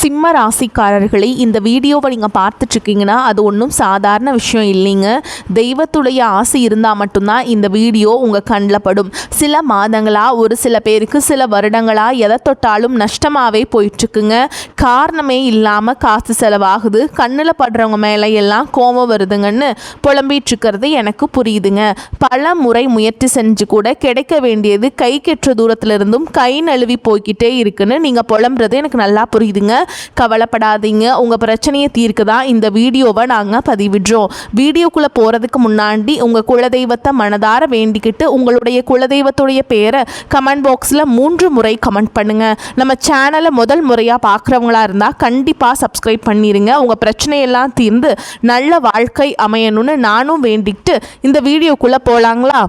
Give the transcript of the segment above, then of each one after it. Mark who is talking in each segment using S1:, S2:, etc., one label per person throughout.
S1: சிம்ம ராசிக்காரர்களை இந்த வீடியோவை நீங்கள் பார்த்துட்ருக்கீங்கன்னா அது ஒன்றும் சாதாரண விஷயம் இல்லைங்க. தெய்வத்துடைய ஆசை இருந்தால் மட்டும்தான் இந்த வீடியோ உங்கள் கண்ணில் படும். சில மாதங்களாக ஒரு சில பேருக்கு சில வருடங்களாக எதை தொட்டாலும் நஷ்டமாகவே போயிட்டுருக்குங்க. காரணமே இல்லாமல் காசு செலவாகுது, கண்ணில் படுறவங்க மேலே எல்லாம் கோபம் வருதுங்கன்னு புலம்பிகிட்ருக்கிறது எனக்கு புரியுதுங்க. பல முறை முயற்சி செஞ்சு கூட கிடைக்க வேண்டியது கை கெற்ற தூரத்திலிருந்தும் கை நழுவி போய்கிட்டே இருக்குன்னு நீங்கள் புலம்புறது எனக்கு நல்லா புரியுதுங்க. கவலைப்படாதீங்க, உங்கள் பிரச்சனையை தீர்க்க தான் இந்த வீடியோவை நாங்கள் பதிவிடுறோம். வீடியோக்குள்ளே போகிறதுக்கு முன்னாடி உங்கள் குலதெய்வத்தை மனதார வேண்டிக்கிட்டு உங்களுடைய குலதெய்வத்துடைய பேரை கமெண்ட் பாக்ஸில் 3 முறை கமெண்ட் பண்ணுங்கள். நம்ம சேனலை முதல் முறையாக பார்க்குறவங்களா இருந்தால் கண்டிப்பாக சப்ஸ்கிரைப் பண்ணிடுங்க. உங்கள் பிரச்சனையெல்லாம் தீர்ந்து நல்ல வாழ்க்கை அமையணும்னு நானும் வேண்டிக்கிட்டு இந்த வீடியோக்குள்ளே போகலாங்களா?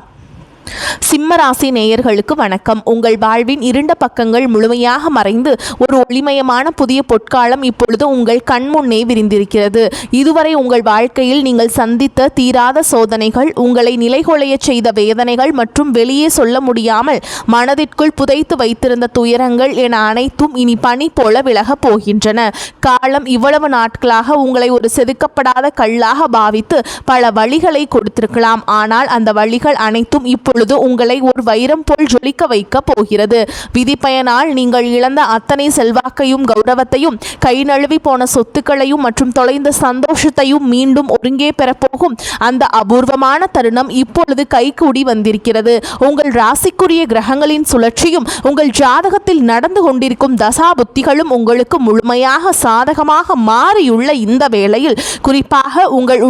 S1: சிம்மராசி நேயர்களுக்கு வணக்கம். உங்கள் வாழ்வின் இருண்ட பக்கங்கள் முழுமையாக மறைந்து ஒரு ஒளிமயமான புதிய பொற்காலம் இப்பொழுது உங்கள் கண்முன்னே விரிந்திருக்கிறது. இதுவரை உங்கள் வாழ்க்கையில் நீங்கள் சந்தித்த தீராத சோதனைகள், உங்களை நிலைகுலைய செய்த வேதனைகள் மற்றும் வெளியே சொல்ல முடியாமல் மனதிற்குள் புதைத்து வைத்திருந்த துயரங்கள் என அனைத்தும் இனி பனி போல விலகப் போகின்றன. காலம் இவ்வளவு நாட்களாக உங்களை ஒரு செதுக்கப்படாத கல்லாக பாவித்து பல வழிகளை கொடுத்திருக்கலாம். ஆனால் அந்த வழிகள் அனைத்தும் இப்பொழுது உங்களை ஒரு வைரம் போல் ஜொலிக்க வைக்க போகிறது. விதிப்பயனால் நீங்கள் இழந்த அத்தனை செல்வாக்கையும் கௌரவத்தையும், கை நழுவி போன சொத்துக்களையும் மற்றும் தொலைந்த சந்தோஷத்தையும் மீண்டும் ஒருங்கே பெறப்போகும் அந்த அபூர்வமான தருணம் இப்பொழுது கைகூடி வந்திருக்கிறது. உங்கள் ராசிக்குரிய கிரகங்களின் சுழற்சியும் உங்கள் ஜாதகத்தில் நடந்து கொண்டிருக்கும் தசாபுத்திகளும் உங்களுக்கு முழுமையாக சாதகமாக மாறியுள்ள இந்த வேளையில் குறிப்பாக உங்கள்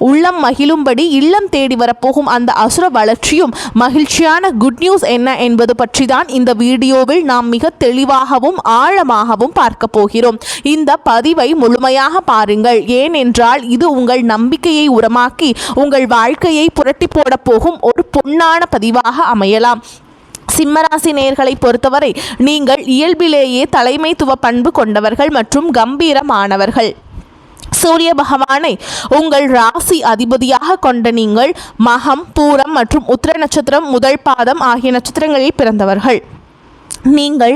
S1: உள்ளம் மகிழும்படி இல்லம் தேடி வரப்போகும் அந்த அசுர வளர்ச்சியும் மகிழ்ச்சியான குட் நியூஸ் என்ன என்பது பற்றி தான் இந்த வீடியோவில் நாம் மிக தெளிவாகவும் ஆழமாகவும் பார்க்க போகிறோம். இந்த பதிவை முழுமையாக பாருங்கள். ஏனென்றால் இது உங்கள் நம்பிக்கையை உரமாக்கி உங்கள் வாழ்க்கையை புரட்டி போட போகும் ஒரு பொன்னான பதிவாக அமையலாம். சிம்மராசி நேயர்களை பொறுத்தவரை நீங்கள் இயல்பிலேயே தலைமைத்துவ பண்பு கொண்டவர்கள் மற்றும் கம்பீரமானவர்கள். சூரிய பகவானை உங்கள் ராசி அதிபதியாக கொண்ட நீங்கள் மகம், பூரம் மற்றும் உத்திர நட்சத்திரம் முதல் பாதம் ஆகிய நட்சத்திரங்களில் பிறந்தவர்கள். நீங்கள்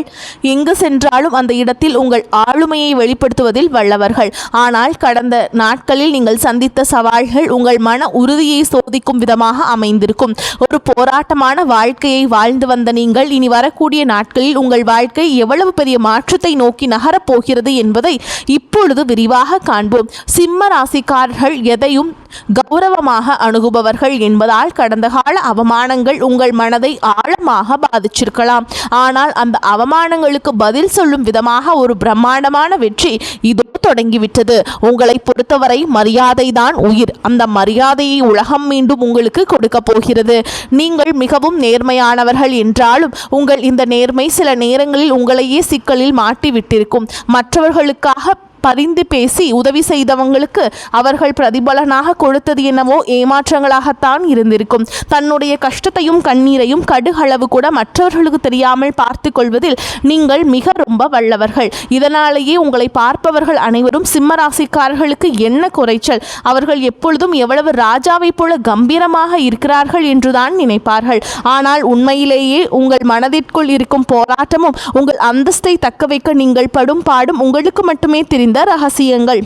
S1: எங்கு சென்றாலும் அந்த இடத்தில் உங்கள் ஆளுமையை வெளிப்படுத்துவதில் வல்லவர்கள். ஆனால் கடந்த நாட்களில் நீங்கள் சந்தித்த சவால்கள் உங்கள் மன உறுதியை சோதிக்கும் விதமாக அமைந்திருக்கும். ஒரு போராட்டமான வாழ்க்கையை வாழ்ந்து வந்த நீங்கள் இனி வரக்கூடிய நாட்களில் உங்கள் வாழ்க்கை எவ்வளவு பெரிய மாற்றத்தை நோக்கி நகரப்போகிறது என்பதை இப்பொழுது விரிவாக காண்போம். சிம்ம ராசிக்காரர்கள் எதையும் கௌரவமாக அணுகுபவர்கள் என்பதால் கடந்த கால அவமானங்கள் உங்கள் மனதை ஆழமாக பாதிச்சிருக்கலாம். ஆனால் அந்த அவமானங்களுக்கு பதில் சொல்லும் விதமாக ஒரு பிரம்மாண்டமான வெற்றி இதோ தொடங்கிவிட்டது. உங்களை பொறுத்தவரை மரியாதை தான் உயிர். அந்த மரியாதையை உலகம் மீண்டும் உங்களுக்கு கொடுக்க போகிறது. நீங்கள் மிகவும் நேர்மையானவர்கள் என்றாலும் உங்கள் இந்த நேர்மை சில நேரங்களில் உங்களையே சிக்கலில் மாட்டிவிட்டிருக்கும். மற்றவர்களுக்காக பரிந்து பேசி உதவி செய்தவங்களுக்கு அவர்கள் பிரதிபலனாக கொடுத்தது என்னவோ ஏமாற்றங்களாகத்தான் இருந்திருக்கும். தன்னுடைய கஷ்டத்தையும் கண்ணீரையும் கடுகளவு கூட மற்றவர்களுக்கு தெரியாமல் பார்த்து கொள்வதில் நீங்கள் மிக ரொம்ப வல்லவர்கள். இதனாலேயே உங்களை பார்ப்பவர்கள் அனைவரும் சிம்மராசிக்காரர்களுக்கு என்ன குறைச்சல், அவர்கள் எப்பொழுதும் எவ்வளவு ராஜாவை போல கம்பீரமாக இருக்கிறார்கள் என்றுதான் நினைப்பார்கள். ஆனால் உண்மையிலேயே உங்கள் மனதிற்குள் இருக்கும் போராட்டமும் உங்கள் அந்தஸ்தை தக்க வைக்க நீங்கள் படும் பாடும் உங்களுக்கு மட்டுமே தெரியும் ரகசியங்கள்.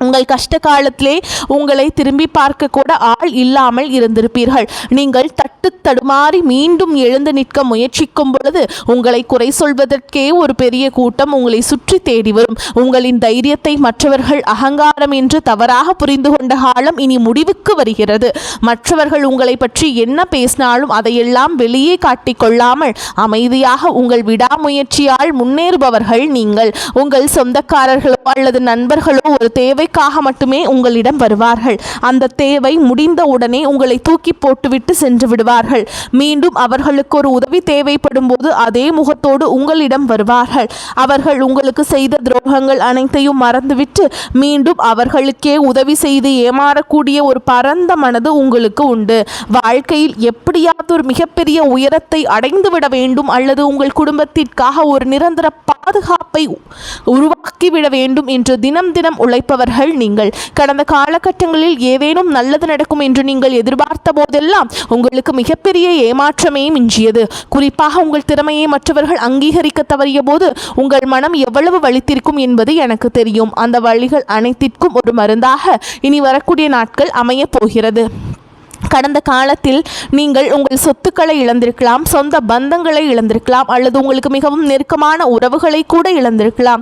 S1: உங்கள் கஷ்ட காலத்திலே உங்களை திரும்பி பார்க்க கூட ஆள் இல்லாமல் இருந்திருப்பீர்கள். நீங்கள் தட்டு தடுமாறி மீண்டும் எழுந்து நிற்க முயற்சிக்கும் பொழுது உங்களை குறை சொல்வதற்கே ஒரு பெரிய கூட்டம் உங்களை சுற்றி தேடி வரும். உங்களின் தைரியத்தை மற்றவர்கள் அகங்காரம் என்று தவறாக புரிந்து கொண்ட காலம் இனி முடிவுக்கு வருகிறது. மற்றவர்கள் உங்களை பற்றி என்ன பேசினாலும் அதையெல்லாம் வெளியே காட்டிக்கொள்ளாமல் அமைதியாக உங்கள் விடாமுயற்சியால் முன்னேறுபவர்கள் நீங்கள். உங்கள் சொந்தக்காரர்களோ அல்லது நண்பர்களோ ஒரு தேவை மட்டுமே உங்களிடம் வருவார்கள். அந்த தேவை முடிந்த உடனே உங்களை தூக்கி போட்டுவிட்டு சென்று விடுவார்கள். மீண்டும் அவர்களுக்கு ஒரு உதவி தேவைப்படும் போது அதே முகத்தோடு உங்களிடம் வருவார்கள். அவர்கள் உங்களுக்கு செய்த துரோகங்கள் அனைத்தையும் மறந்துவிட்டு மீண்டும் அவர்களுக்கே உதவி செய்து ஏமாறக்கூடிய ஒரு பரந்த மனது உங்களுக்கு உண்டு. வாழ்க்கையில் எப்படியாவது ஒரு மிகப்பெரிய உயரத்தை அடைந்துவிட வேண்டும் அல்லது உங்கள் குடும்பத்திற்காக ஒரு நிரந்தர பாதுகாப்பை உருவாக்கிவிட வேண்டும் என்று தினம் தினம் உழைப்பவர்கள் இருப்பவர்கள் நீங்கள். கடந்த காலகட்டங்களில் ஏதேனும் நல்லது நடக்கும் என்று நீங்கள் எதிர்பார்த்த போதெல்லாம் உங்களுக்கு மிகப்பெரிய ஏமாற்றமே மிஞ்சியது. குறிப்பாக உங்கள் திறமையை மற்றவர்கள் அங்கீகரிக்க தவறிய போது உங்கள் மனம் எவ்வளவு வலித்திருக்கும் என்பது எனக்கு தெரியும். அந்த வழிகள் அனைத்திற்கும் ஒரு மருந்தாக இனி வரக்கூடிய நாட்கள் அமைய போகிறது. கடந்த காலத்தில் நீங்கள் உங்கள் சொத்துக்களை இழந்திருக்கலாம், சொந்த பந்தங்களை இழந்திருக்கலாம், அல்லது உங்களுக்கு மிகவும் நெருக்கமான உறவுகளை கூட இழந்திருக்கலாம்.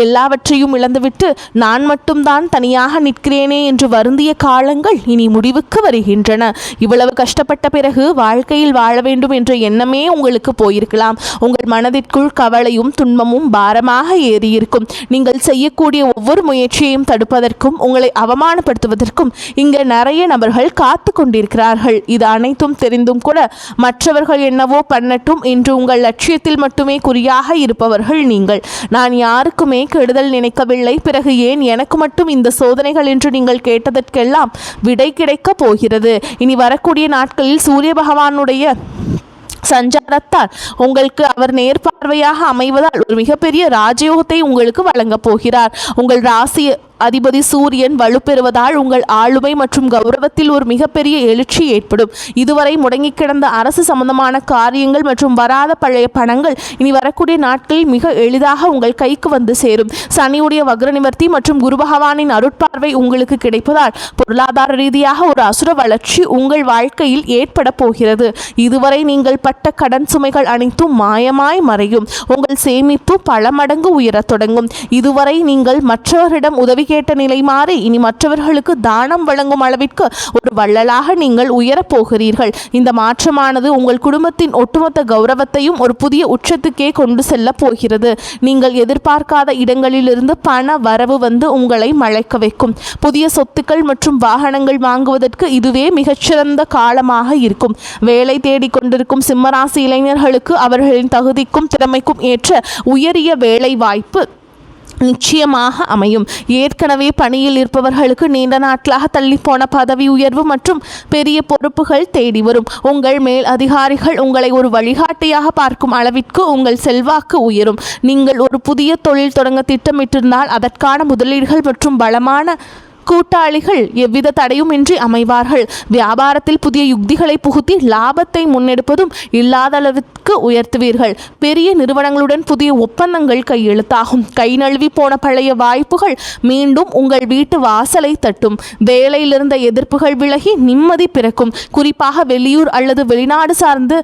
S1: எல்லாவற்றையும் இழந்துவிட்டு நான் மட்டும்தான் தனியாக நிற்கிறேனே என்று வருந்திய காலங்கள் இனி முடிவுக்கு வருகின்றன. இவ்வளவு கஷ்டப்பட்ட பிறகு வாழ்க்கையில் வாழ வேண்டும் என்ற எண்ணமே உங்களுக்கு போயிருக்கலாம். உங்கள் மனதிற்குள் கவலையும் துன்பமும் பாரமாக ஏறியிருக்கும். நீங்கள் செய்யக்கூடிய ஒவ்வொரு முயற்சியையும் தடுப்பதற்கும் உங்களை அவமானப்படுத்துவதற்கும் இங்கே நிறைய நபர்கள் காத்து கொண்டிருக்கிறார்கள். இது அனைத்தும் தெரிந்தும் கூட மற்றவர்கள் என்னவோ பண்ணட்டும் என்று உங்கள் லட்சியத்தில் மட்டுமே குறியாக இருப்பவர்கள் நீங்கள். நான் யாருக்குமே கெடுதல் நினைக்கவில்லை, பிறகு ஏன் எனக்கு மட்டும் இந்த சோதனைகள் என்று நீங்கள் கேட்டதற்கெல்லாம் விடை கிடைக்கப் போகிறது. இனி வரக்கூடிய நாட்களில் சூரிய பகவானுடைய சஞ்சாரத்தால் உங்களுக்கு அவர் நேர்பார்வையாக அமைவதால் ஒரு மிகப்பெரிய ராஜயோகத்தை உங்களுக்கு வழங்கப் போகிறார். உங்கள் ராசி அதிபதி சூரியன் வலுப்பெறுவதால் உங்கள் ஆளுமை மற்றும் கௌரவத்தில் ஒரு மிகப்பெரிய எழுச்சி ஏற்படும். இதுவரை முடங்கி கிடந்த அரசு சம்பந்தமான காரியங்கள் மற்றும் வராத பழைய பணங்கள் இனி வரக்கூடிய நாட்களில் மிக எளிதாக உங்கள் கைக்கு வந்து சேரும். சனியுடைய வக்ர நிவர்த்தி மற்றும் குரு பகவானின் அருட்பார்வை உங்களுக்கு கிடைப்பதால் பொருளாதார ரீதியாக ஒரு அசுர வளர்ச்சி உங்கள் வாழ்க்கையில் ஏற்பட போகிறது. இதுவரை நீங்கள் பட்ட கடன் சுமைகள் அனைத்தும் மாயமாய் மறையும். உங்கள் சேமிப்பு பல மடங்கு உயரத் தொடங்கும். இதுவரை நீங்கள் மற்றவரிடம் உதவி கேட்ட நிலை மாறி இனி மற்றவர்களுக்கு தானம் வழங்கும் அளவிற்கு ஒரு வள்ளலாக நீங்கள் உயரப் போகிறீர்கள். இந்த மாற்றமானது உங்கள் குடும்பத்தின் ஒட்டுமொத்த கௌரவத்தையும் ஒரு புதிய உச்சத்துக்கே கொண்டு செல்ல போகிறது. நீங்கள் எதிர்பார்க்காத இடங்களிலிருந்து பண வரவு வந்து உங்களை மழைக்க வைக்கும். புதிய சொத்துக்கள் மற்றும் வாகனங்கள் வாங்குவதற்கு இதுவே மிகச்சிறந்த காலமாக இருக்கும். வேலை தேடிக்கொண்டிருக்கும் சிம்மராசி இளைஞர்களுக்கு அவர்களின் தகுதிக்கும் திறமைக்கும் ஏற்ற உயரிய வேலை வாய்ப்பு நிச்சயமாக அமையும். ஏற்கனவே பணியில் இருப்பவர்களுக்கு நீண்ட நாட்களாக தள்ளிப்போன பதவி உயர்வு மற்றும் பெரிய பொறுப்புகள் தேடி வரும். உங்கள் மேல் அதிகாரிகள் உங்களை ஒரு வழிகாட்டியாக பார்க்கும் அளவிற்கு உங்கள் செல்வாக்கு உயரும். நீங்கள் ஒரு புதிய தொழில் தொடங்க திட்டமிட்டிருந்தால் அதற்கான முதலீடுகள் மற்றும் பலமான கூட்டாளிகள் எவ்வித தடையுமின்றி அமைவார்கள். வியாபாரத்தில் புதிய யுக்திகளை புகுத்தி லாபத்தை முன்னெடுப்பதும் இல்லாத அளவிற்கு உயர்த்துவீர்கள். பெரிய நிறுவனங்களுடன் புதிய ஒப்பந்தங்கள் கையெழுத்தாகும். கை நழுவி போன பழைய வாய்ப்புகள் மீண்டும் உங்கள் வீட்டு வாசலை தட்டும். வேலையிலிருந்த எதிர்ப்புகள் விலகி நிம்மதி பிறக்கும். குறிப்பாக வெளியூர் அல்லது வெளிநாடு சார்ந்து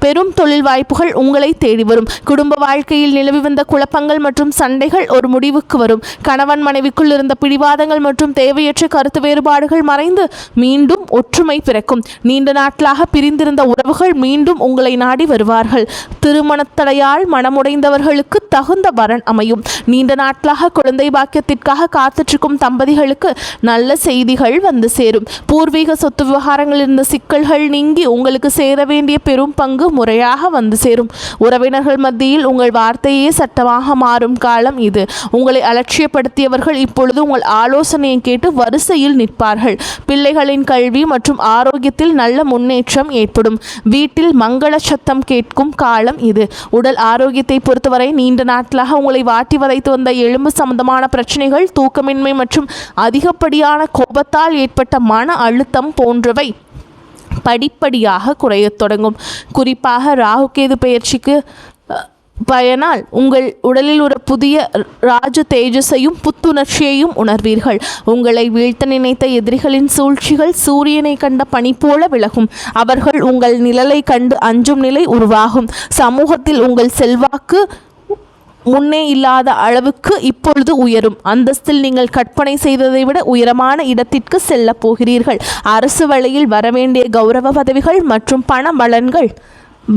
S1: பெரும் தொழில் வாய்ப்புகள் உங்களை தேடி வரும். குடும்ப வாழ்க்கையில் நிலவி வந்த குழப்பங்கள் மற்றும் சண்டைகள் ஒரு முடிவுக்கு வரும். கணவன் மனைவிக்குள் இருந்த பிடிவாதங்கள் மற்றும் தேவையற்ற கருத்து வேறுபாடுகள் மறைந்து மீண்டும் ஒற்றுமை பிறக்கும். நீண்ட நாட்களாக பிரிந்திருந்த உறவுகள் மீண்டும் உங்களை நாடி வருவார்கள். திருமணத்தடையால் மனமுடைந்தவர்களுக்கு தகுந்த வரன் அமையும். நீண்ட நாட்களாக குழந்தை பாக்கியத்திற்காக காத்துற்றிருக்கும் தம்பதிகளுக்கு நல்ல செய்திகள் வந்து சேரும். பூர்வீக சொத்து விவகாரங்களில் இருந்த சிக்கல்கள் நீங்கி உங்களுக்கு சேர வேண்டிய பெரும் பங்கு முறையாக வந்து சேரும். உறவினர்கள் மத்தியில் உங்கள் வார்த்தையே சட்டமாக மாறும் காலம் இது. உங்களை அலட்சியப்படுத்தியவர்கள் இப்பொழுது உங்கள் ஆலோசனையை கேட்டு வரிசையில் நிற்பார்கள். பிள்ளைகளின் கல்வி மற்றும் ஆரோக்கியத்தில் நல்ல முன்னேற்றம் ஏற்படும். வீட்டில் மங்கள சத்தம் கேட்கும் காலம் இது. உடல் ஆரோக்கியத்தை பொறுத்தவரை நீண்ட நாட்களாக உங்களை வாட்டி வதைத்து வந்த எலும்பு சம்பந்தமான பிரச்சனைகள், தூக்கமின்மை மற்றும் அதிகப்படியான கோபத்தால் ஏற்பட்ட மன அழுத்தம் போன்றவை படிப்படியாக குறையத் தொடங்கும். குறிப்பாக ராகுகேது பெயர்ச்சிக்கு பயனால் உங்கள் உடலில் ஒரு புதிய ராஜ தேஜஸையும் புத்துணர்ச்சியையும் உணர்வீர்கள். உங்களை வீழ்த்த நினைத்த எதிரிகளின் சூழ்ச்சிகள் சூரியனை கண்ட பனி போல விலகும். அவர்கள் உங்கள் நிழலை கண்டு அஞ்சும் நிலை உருவாகும். சமூகத்தில் உங்கள் செல்வாக்கு முன்னே இல்லாத அளவுக்கு இப்பொழுது உயரும். அந்தஸ்தில் நீங்கள் கற்பனை செய்ததை விட உயரமான இடத்திற்கு செல்ல போகிறீர்கள். அரசு வழியில் வரவேண்டிய கௌரவ பதவிகள் மற்றும் பண பலன்கள்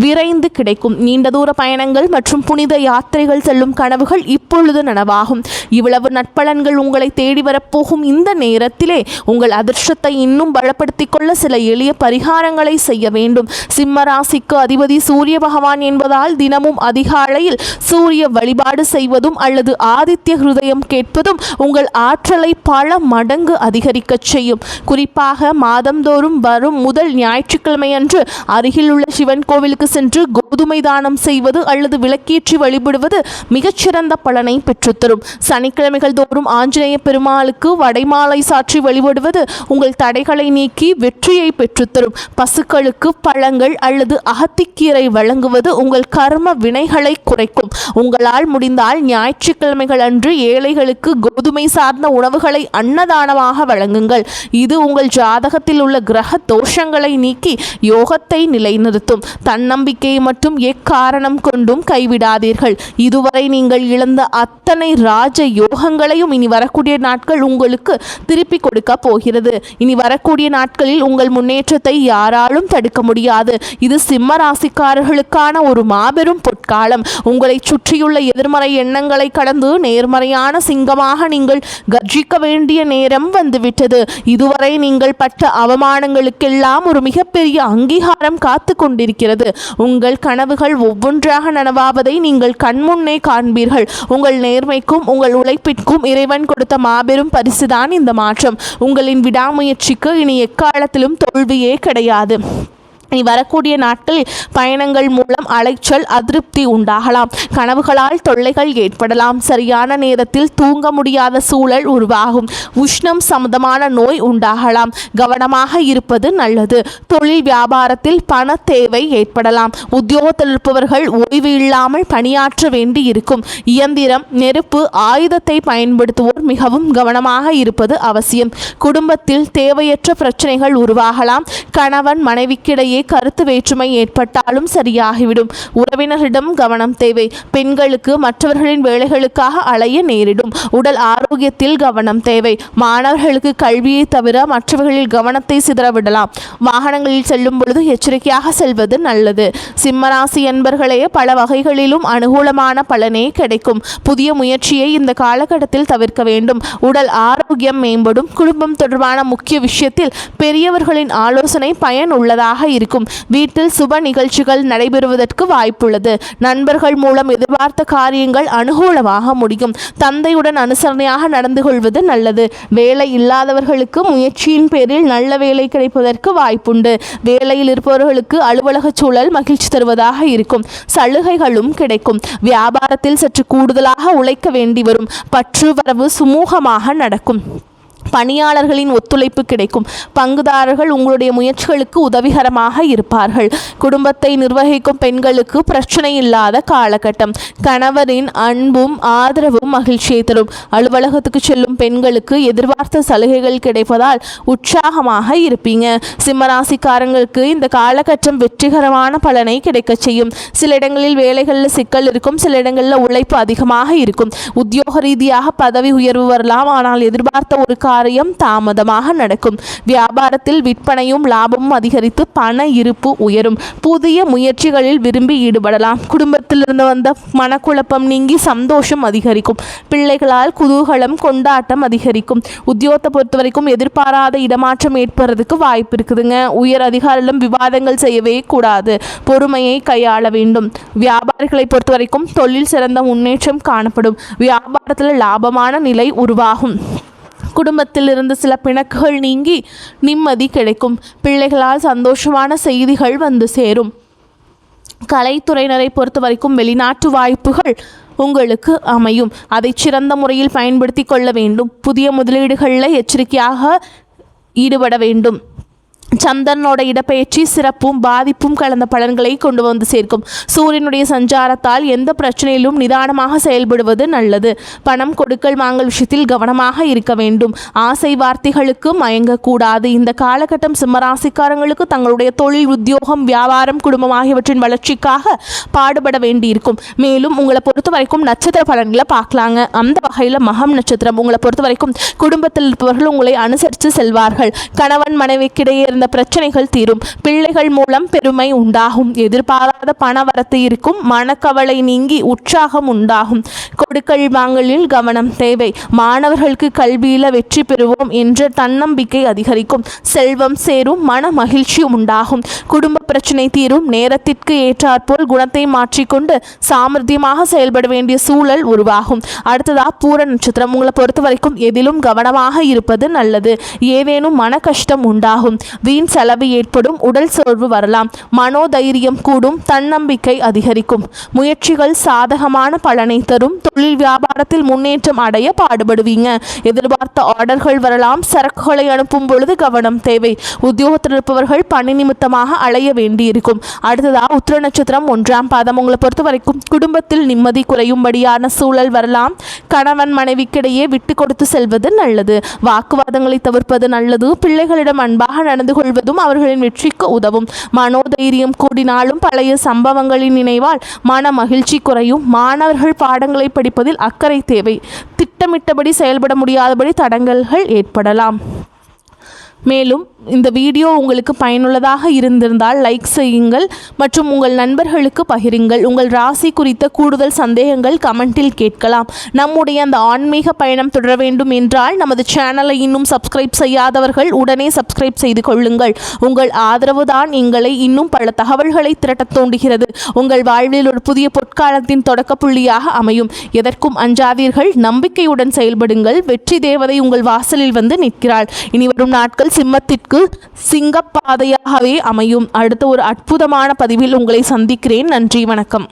S1: விரைந்து கிடைக்கும். நீண்ட தூர பயணங்கள் மற்றும் புனித யாத்திரைகள் செல்லும் கனவுகள் இப்பொழுது நனவாகும். இவ்வளவு நட்பலன்கள் உங்களை தேடி வரப்போகும் இந்த நேரத்திலே உங்கள் அதிர்ஷ்டத்தை இன்னும் பலப்படுத்திக் கொள்ள சில எளிய பரிகாரங்களை செய்ய வேண்டும். சிம்ம ராசிக்கு அதிபதி சூரிய பகவான் என்பதால் தினமும் அதிகாலையில் சூரிய வழிபாடு செய்வதும் அல்லது ஆதித்ய ஹிருதயம் கேட்பதும் உங்கள் ஆற்றலை பல மடங்கு அதிகரிக்கச் செய்யும். குறிப்பாக மாதந்தோறும் வரும் முதல் ஞாயிற்றுக்கிழமை அன்று அருகில் உள்ள சிவன் கோவில் ஆலயத்திற்கு சென்று கோதுமை தானம் செய்வது அல்லது விளக்கேற்றி வழிபடுவது மிகச்சிறந்த பலனை பெற்றுத்தரும். சனிக்கிழமைகள் தோறும் ஆஞ்சநேய பெருமாளுக்கு வடைமாலை சாற்றி வழிபடுவது உங்கள் தடைகளை நீக்கி வெற்றியை பெற்றுத்தரும். பசுக்களுக்கு பழங்கள் அல்லது அகத்திக்கீரை வழங்குவது உங்கள் கர்ம வினைகளை குறைக்கும். உங்களால் முடிந்தால் ஞாயிற்றுக்கிழமைகள் அன்று ஏழைகளுக்கு கோதுமை சார்ந்த உணவுகளை அன்னதானமாக வழங்குங்கள். இது உங்கள் ஜாதகத்தில் உள்ள கிரக தோஷங்களை நீக்கி யோகத்தை நிலைநிறுத்தும். தன்னம்பிக்கையை மட்டும் எக்காரணம் கொண்டும் கைவிடாதீர்கள். இதுவரை நீங்கள் இழந்த அத்தனை ராஜ யோகங்களையும் இனி வரக்கூடிய நாட்கள் உங்களுக்கு திருப்பி கொடுக்க போகிறது. இனி வரக்கூடிய நாட்களில் உங்கள் முன்னேற்றத்தை யாராலும் தடுக்க முடியாது. இது சிம்ம ராசிக்காரர்களுக்கான ஒரு மாபெரும் பொற்காலம். உங்களை சுற்றியுள்ள எதிர்மறை எண்ணங்களை கடந்து நேர்மறையான சிங்கமாக நீங்கள் கர்ஜிக்க வேண்டிய நேரம் வந்துவிட்டது. இதுவரை நீங்கள் பட்ட அவமானங்களுக்கெல்லாம் ஒரு மிகப்பெரிய அங்கீகாரம் காத்து கொண்டிருக்கிறது. உங்கள் கனவுகள் ஒவ்வொன்றாக நனவாவதை நீங்கள் கண்முன்னே காண்பீர்கள். உங்கள் நேர்மைக்கும் உங்கள் உழைப்பிற்கும் இறைவன் கொடுத்த மாபெரும் பரிசுதான் இந்த மாற்றம். உங்களின் விடாமுயற்சிக்கு இனி எக்காலத்திலும் தோல்வியே கிடையாது. இனி வரக்கூடிய நாட்களில் பயணங்கள் மூலம் அலைச்சல் அதிருப்தி உண்டாகலாம். கனவுகளால் தொல்லைகள் ஏற்படலாம். சரியான நேரத்தில் தூங்க முடியாத சூழல் உருவாகும். உஷ்ணம் சம்பந்தமான நோய் உண்டாகலாம். கவனமாக இருப்பது நல்லது. தொழில் வியாபாரத்தில் பண தேவை ஏற்படலாம். உத்தியோகத்தில் இருப்பவர்கள் ஓய்வு இல்லாமல் பணியாற்ற வேண்டி இருக்கும். இயந்திரம், நெருப்பு, ஆயுதத்தை பயன்படுத்துவோர் மிகவும் கவனமாக இருப்பது அவசியம். குடும்பத்தில் தேவையற்ற பிரச்சனைகள் உருவாகலாம். கணவன் மனைவிக்கிடையே கருத்து வேற்றுமை ஏற்பட்டாலும் சரியாகிவிடும். உறவினரிடம் கவனம் தேவை. பெண்களுக்கு மற்றவர்களின் வேலைகளுக்காக அலைய நேரிடும். உடல் ஆரோக்கியத்தில் கவனம் தேவை. மாணவர்களுக்கு கல்வியை தவிர மற்றவர்களில் கவனத்தை சிதறவிடலாம். வாகனங்களில் செல்லும் பொழுது எச்சரிக்கையாக செல்வது நல்லது. சிம்மராசி என்பர்களே பல வகைகளிலும் அனுகூலமான பலனே கிடைக்கும். புதிய முயற்சியை இந்த காலகட்டத்தில் தவிர்க்க வேண்டும். உடல் ஆரோக்கியம் மேம்படும். குடும்பம் தொடர்பான முக்கிய விஷயத்தில் பெரியவர்களின் ஆலோசனை பயனுள்ளதாக இருக்கும். வீட்டில் சுப நிகழ்ச்சிகள் நடைபெறுவதற்கு வாய்ப்புள்ளது. நண்பர்கள் மூலம் எதிர்பார்த்த காரியங்கள் அனுகூலமாக முடியும். தந்தையுடன் அனுசரணையாக நடந்து கொள்வது நல்லது. வேலை இல்லாதவர்களுக்கு முயற்சியின் பேரில் நல்ல வேலை கிடைப்பதற்கு வாய்ப்புண்டு. வேலையில் இருப்பவர்களுக்கு அலுவலக சூழல் மகிழ்ச்சி தருவதாக இருக்கும். சலுகைகளும் கிடைக்கும். வியாபாரத்தில் சற்று கூடுதலாக உழைக்க வேண்டி வரும். பற்று வரவு சுமூகமாக நடக்கும். பணியாளர்களின் ஒத்துழைப்பு கிடைக்கும். பங்குதாரர்கள் உங்களுடைய முயற்சிகளுக்கு உதவிகரமாக இருப்பார்கள். குடும்பத்தை நிர்வகிக்கும் பெண்களுக்கு பிரச்சனை இல்லாத காலகட்டம். கணவரின் அன்பும் ஆதரவும் மகிழ்ச்சியை தரும். அலுவலகத்துக்கு செல்லும் பெண்களுக்கு எதிர்பார்த்த சலுகைகள் கிடைப்பதால் உற்சாகமாக இருப்பீங்க. சிம்மராசிக்காரங்களுக்கு இந்த காலகட்டம் வெற்றிகரமான பலனை கிடைக்க செய்யும். சில இடங்களில் வேலைகளில் சிக்கல் இருக்கும். சில இடங்களில் உழைப்பு அதிகமாக இருக்கும். உத்தியோக ரீதியாக பதவி உயர்வு வரலாம். ஆனால் எதிர்பார்த்த ஒரு காரியம் தாமதமாக நடக்கும். வியாபாரத்தில் விற்பனையும் லாபமும் அதிகரித்து பண இருப்பு உயரும். புதிய முயற்சிகளில் விரும்பி ஈடுபடலாம். குடும்பத்திலிருந்து வந்த மனக்குழப்பம் நீங்கி சந்தோஷம் அதிகரிக்கும். பிள்ளைகளால் குதூகலம் கொண்டாட்டம் அதிகரிக்கும். உத்தியோகத்தை பொறுத்த வரைக்கும் எதிர்பாராத இடமாற்றம் ஏற்படுறதுக்கு வாய்ப்பு இருக்குதுங்க. உயர் அதிகாரிகளும் விவாதங்கள் செய்யவே கூடாது. பொறுமையை கையாள வேண்டும். வியாபாரிகளை பொறுத்த வரைக்கும் தொழில் சிறந்த முன்னேற்றம் காணப்படும். வியாபாரத்தில் லாபமான நிலை உருவாகும். குடும்பத்தில் இருந்து சில பிணக்குகள் நீங்கி நிம்மதி கிடைக்கும். பிள்ளைகளால் சந்தோஷமான செய்திகள் வந்து சேரும். கலைத்துறையினரை பொறுத்த வரைக்கும் வெளிநாட்டு வாய்ப்புகள் உங்களுக்கு அமையும். அதை சிறந்த முறையில் பயன்படுத்தி கொள்ள வேண்டும். புதிய முதலீடுகளில் எச்சரிக்கையாக ஈடுபட வேண்டும். சந்திரனோட இடப்பெயர்ச்சி சிறப்பும் பாதிப்பும் கலந்த பலன்களை கொண்டு வந்து சேர்க்கும். சூரியனுடைய சஞ்சாரத்தால் எந்த பிரச்சனையிலும் நிதானமாக செயல்படுவது நல்லது. பணம் கொடுக்கல் வாங்கல் விஷயத்தில் கவனமாக இருக்க வேண்டும். ஆசை வார்த்தைகளுக்கு மயங்கக்கூடாது. இந்த காலகட்டம் சிம்மராசிக்காரங்களுக்கு தங்களுடைய தொழில், உத்தியோகம், வியாபாரம், குடும்பம் ஆகியவற்றின் வளர்ச்சிக்காக பாடுபட வேண்டியிருக்கும். மேலும் உங்களை பொறுத்த வரைக்கும் நட்சத்திர பலன்களை பார்க்கலாங்க. அந்த வகையில் மகம் நட்சத்திரம் உங்களை பொறுத்த வரைக்கும் குடும்பத்தில் இருப்பவர்கள் உங்களை அனுசரித்து செல்வார்கள். கணவன் மனைவிக்கிடையே இருந்த பிரச்சனைகள் தீரும். பிள்ளைகள் மூலம் பெருமை உண்டாகும். எதிர்பாராத பணவரத்து இருக்கும். மனக்கவலை நீங்கி உற்சாகம் உண்டாகும். கொடுக்கல் வாங்கலில் கவனம் தேவை. மாணவர்களுக்கு கல்வியில் வெற்றி பெறுவோம் என்ற தன்னம்பிக்கை அதிகரிக்கும். செல்வம் சேரும். மன மகிழ்ச்சி உண்டாகும். குடும்ப பிரச்சனை தீரும். நேரத்திற்கு ஏற்றாற்போல் குணத்தை மாற்றிக்கொண்டு சாமர்த்தியமாக செயல்பட வேண்டிய சூழல் உருவாகும். அடுத்ததா பூர நட்சத்திரம் உங்களை பொறுத்த வரைக்கும் எதிலும் கவனமாக இருப்பது நல்லது. ஏதேனும் மன கஷ்டம் உண்டாகும். வீண் செலவு ஏற்படும், உடல் சோர்வு வரலாம், மனோதைரியம் கூடும், தன்னம்பிக்கை அதிகரிக்கும், முயற்சிகள் சாதகமான பலனை தரும், தொழில் வியாபாரத்தில் முன்னேற்றம் அடைய பாடுபடுவீங்க, எதிர்பார்த்த ஆர்டர்கள் வரலாம், சரக்குகளை அனுப்பும் பொழுது கவனம் தேவை, உத்தியோகத்தில் இருப்பவர்கள் பணி நிமித்தமாக அலைய வேண்டியிருக்கும். அடுத்ததாக உத்திர நட்சத்திரம் 1ஆம் பாதம். உங்களை பொறுத்த வரைக்கும் குடும்பத்தில் நிம்மதி குறையும்படியான சூழல் வரலாம். கணவன் மனைவிக்கிடையே விட்டு கொடுத்து செல்வது நல்லது, வாக்குவாதங்களை தவிர்ப்பது நல்லது, பிள்ளைகளிடம் அன்பாக நடந்து கொள்வதும் அவர்களின் வெற்றிக்கு உதவும். மனோதைரியம் கூடினாலும் பழைய சம்பவங்களின் நினைவால் மன மகிழ்ச்சி குறையும். மாணவர்கள் பாடங்களை படிப்பதில் அக்கறை தேவை, திட்டமிட்டபடி செயல்பட முடியாதபடி தடங்கல்கள் ஏற்படலாம். மேலும் இந்த வீடியோ உங்களுக்கு பயனுள்ளதாக இருந்திருந்தால் லைக் செய்யுங்கள் மற்றும் உங்கள் நண்பர்களுக்கு பகிருங்கள். உங்கள் ராசி குறித்த கூடுதல் சந்தேகங்கள் கமெண்டில் கேட்கலாம். நம்முடைய அந்த ஆன்மீக பயணம் தொடர வேண்டும் என்றால் நமது சேனலை இன்னும் சப்ஸ்கிரைப் செய்யாதவர்கள் உடனே சப்ஸ்கிரைப் செய்து கொள்ளுங்கள். உங்கள் ஆதரவு தான் எங்களை இன்னும் பல தகவல்களை திரட்ட தூண்டுகிறது. உங்கள் வாழ்வில் ஒரு புதிய பொற்காலத்தின் தொடக்க புள்ளியாக அமையும். எதற்கும் அஞ்சாதீர்கள், நம்பிக்கையுடன் செயல்படுங்கள். வெற்றி தேவதை உங்கள் வாசலில் வந்து நிற்கிறாள். இனி வரும் நாட்கள் சிம்மத்திற்கு சிங்கப்பாதையாகவே அமையும். அடுத்த ஒரு அற்புதமான பதிவில் உங்களை சந்திக்கிறேன். நன்றி, வணக்கம்.